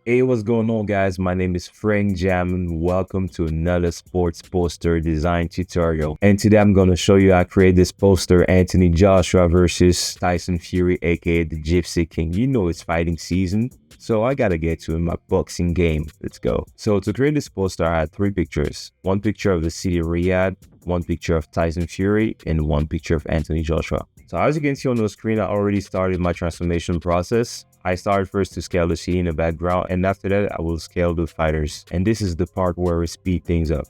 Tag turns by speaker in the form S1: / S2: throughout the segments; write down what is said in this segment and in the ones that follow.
S1: Hey, what's going on, guys? My name is franckjmn. Welcome to another sports poster design tutorial. And today I'm going to show you how to create this poster, Anthony Joshua versus Tyson Fury, aka the Gypsy King. You know it's fighting season, so I gotta get to my boxing game. Let's go. So to create this poster, I had three pictures. One picture of the city of Riyadh, one picture of Tyson Fury, and one picture of Anthony Joshua. So as you can see on the screen, I already started my transformation process. I started first to scale the scene in the background, and after that I will scale the fighters. And this is the part where we speed things up.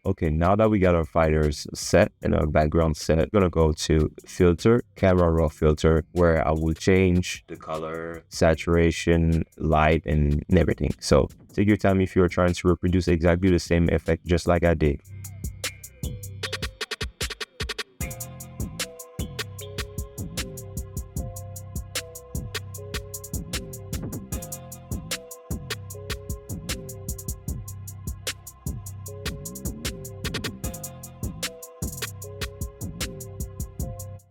S1: Okay, now that we got our fighters set and our background set, I'm gonna go to filter, camera raw filter, where I will change the color, saturation, light, and everything. So take your time if you're trying to reproduce exactly the same effect just like I did.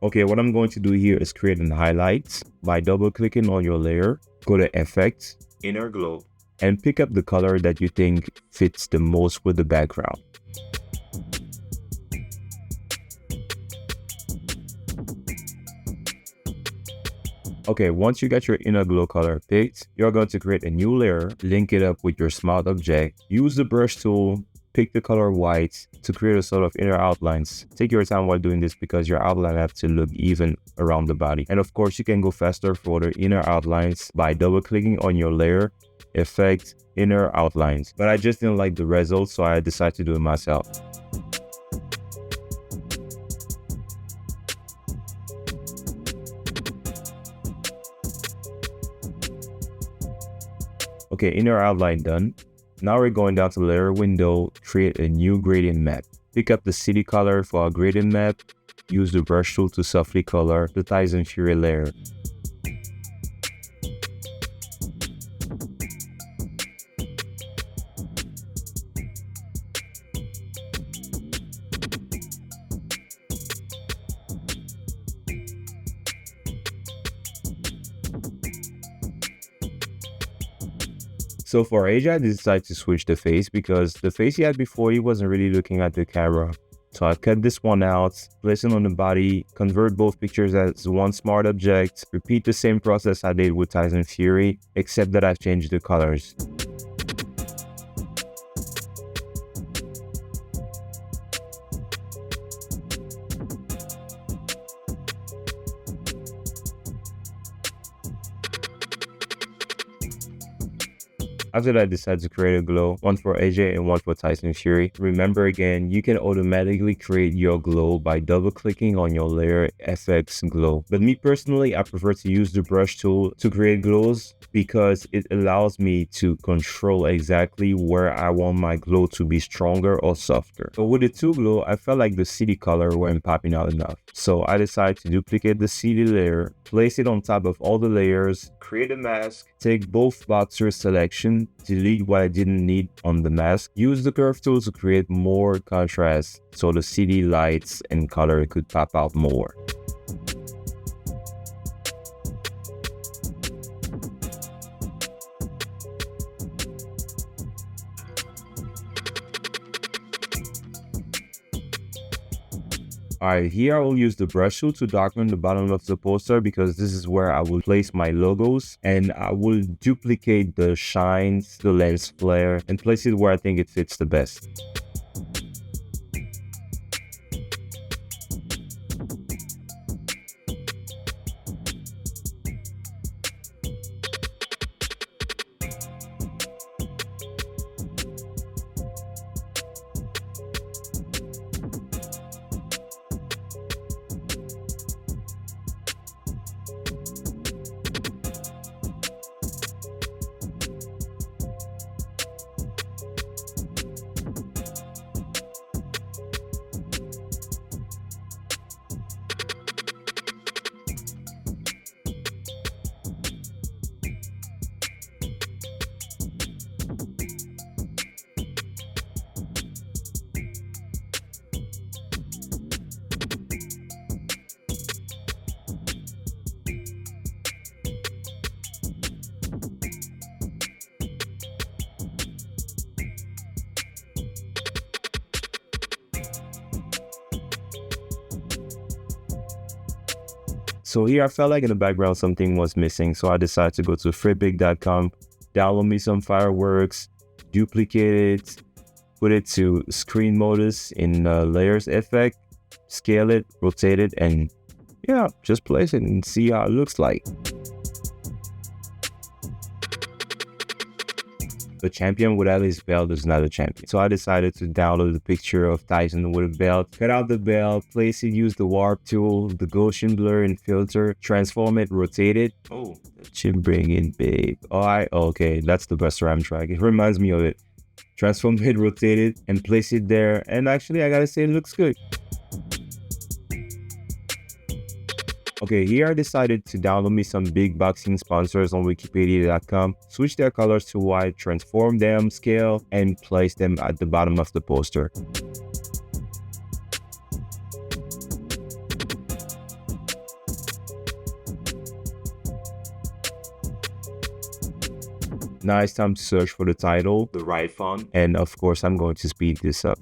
S1: Okay, what I'm going to do here is create an highlight by double clicking on your layer, go to Effects, Inner Glow, and pick up the color that you think fits the most with the background. Okay, once you got your inner glow color picked, you're going to create a new layer, link it up with your smart object, use the brush tool, pick the color white to create a sort of inner outlines. Take your time while doing this because your outline have to look even around the body. And of course, you can go faster for the inner outlines by double clicking on your layer, effect, inner outlines. But I just didn't like the results, so I decided to do it myself. Okay, inner outline done. Now we're going down to the layer window, create a new gradient map. Pick up the city color for our gradient map. Use the brush tool to softly color the Tyson Fury layer. So for AJ, I decided to switch the face because the face he had before, he wasn't really looking at the camera. So I cut this one out, place it on the body, convert both pictures as one smart object, repeat the same process I did with Tyson Fury, except that I've changed the colors. After that, I decided to create a glow, one for AJ and one for Tyson Fury. Remember again, you can automatically create your glow by double clicking on your layer FX glow. But me personally, I prefer to use the brush tool to create glows because it allows me to control exactly where I want my glow to be stronger or softer. But with the two glow, I felt like the city color weren't popping out enough. So I decided to duplicate the city layer, place it on top of all the layers, create a mask, take both boxer selection, delete what I didn't need on the mask, use the curve tool to create more contrast so the city lights and color could pop out more. Alright, here I will use the brush tool to darken the bottom of the poster because this is where I will place my logos, and I will duplicate the shines, the lens flare, and place it where I think it fits the best. So here I felt like in the background something was missing, so I decided to go to freepik.com, download me some fireworks, duplicate it, put it to screen modus in layers effect, scale it, rotate it, and yeah, just place it and see how it looks like. The champion without his belt is not a champion. So I decided to download the picture of Tyson with a belt, cut out the belt, place it, use the warp tool, the Gaussian blur and filter, transform it, rotate it. Oh, chin bringing, babe. Alright, okay, that's the best RAM track. It reminds me of it. Transform it, rotate it, and place it there. And actually, I gotta say, it looks good. Okay, here I decided to download me some big boxing sponsors on wikipedia.com, switch their colors to white, transform them, scale, and place them at the bottom of the poster. Now it's time to search for the title, the right font, and of course I'm going to speed this up.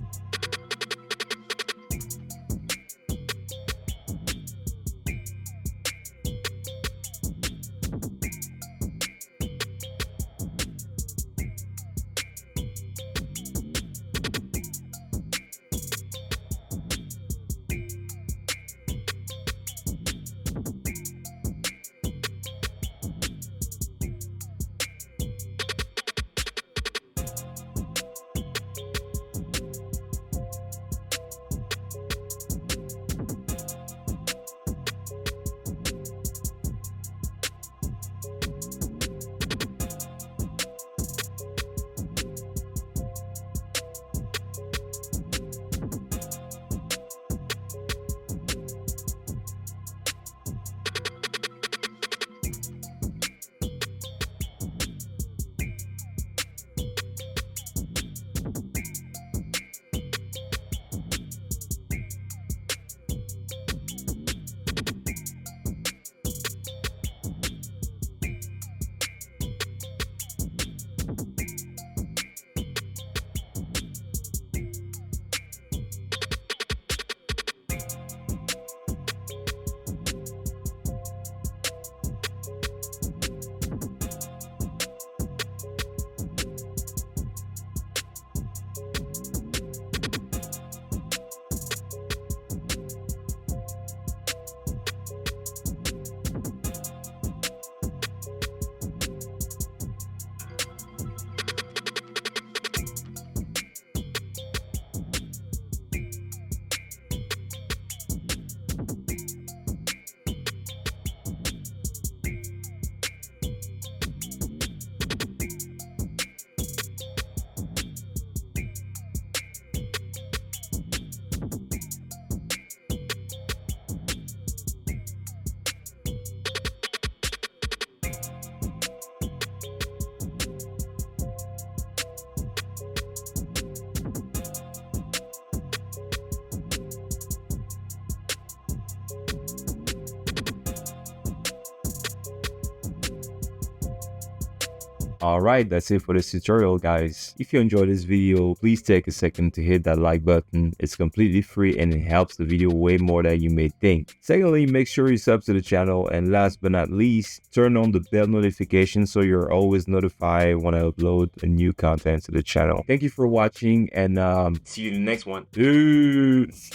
S1: Alright, that's it for this tutorial, guys. If you enjoyed this video, please take a second to hit that like button. It's completely free and it helps the video way more than you may think. Secondly, make sure you sub to the channel, and last but not least, turn on the bell notification so you're always notified when I upload a new content to the channel. Thank you for watching, and see you in the next one. Peace!